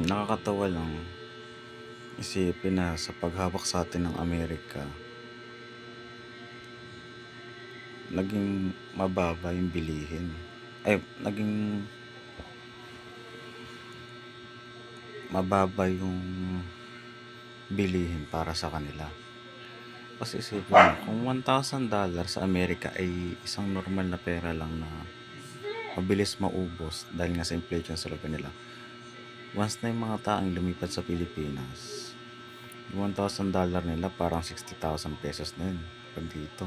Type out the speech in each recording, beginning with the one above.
Nakakatawa lang isipin na sa paghawak sa atin ng Amerika, naging mababa yung bilihin. Naging mababa yung bilihin para sa kanila. Kasi isipin mo, kung $1,000 sa Amerika ay isang normal na pera lang na mabilis maubos dahil nga sa inflation sa lugar nila. Once na yung mga taong lumipat sa Pilipinas, yung $1,000 nila parang 60,000 pesos na yun pag dito.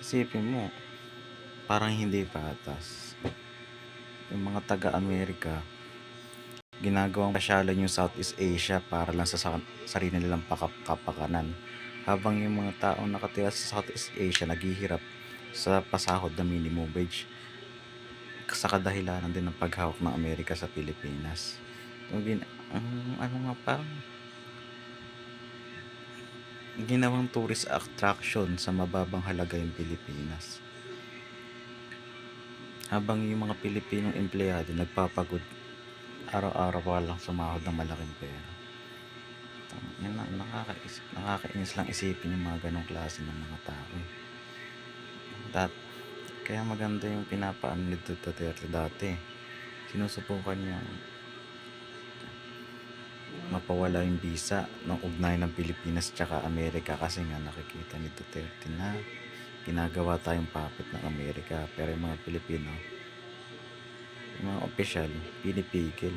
Isipin mo, parang hindi patas. Yung mga taga-Amerika, ginagawang pasyalan yung Southeast Asia para lang sa sarili nilang kapakanan. Habang yung mga taong nakatira sa Southeast Asia naghihirap sa pasahod na minimum wage sa kadahilanan din ng paghawak ng Amerika sa Pilipinas. Parang ginawang tourist attraction sa mababang halaga yung Pilipinas. Habang yung mga Pilipinong empleyado nagpapagod araw-araw pa lang sumahod ng malaking pera. Nakakainis lang isipin yung mga ganong klase ng mga tao. Kaya maganda yung pinapaan ni Duterte dati. Sinusubukan niya mapawala yung visa ng ugnayan ng Pilipinas tsaka Amerika kasi nga nakikita ni Duterte na ginagawa tayong puppet ng Amerika, pero yung mga Pilipino, yung mga opisyal, pinipigil.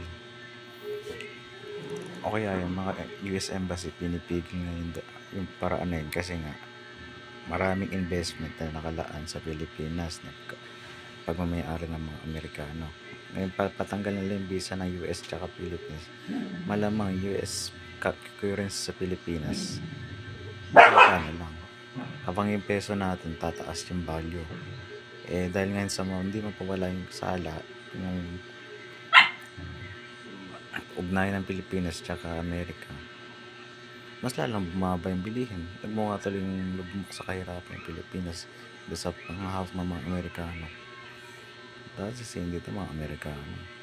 O kaya yung mga US Embassy pinipigil na yung paraan na yun kasi nga maraming investment na nakalaan sa Pilipinas na pagmamayari ng mga Amerikano. Ngayon patanggal nila yung visa ng US tsaka Philippines, malamang US currency sa Pilipinas magkano lang, habang yung peso natin tataas yung value. Dahil ngayon sa mga hindi mapawala yung sala, yung ugnayan ng Pilipinas tsaka Amerika, mas lalang bumaba yung bilihin. Nagmukha tuloy yung lubmok sa kahirapan ng Pilipinas sa pangahawak ng mga Amerikano. Dahil sa dito mga Amerikano.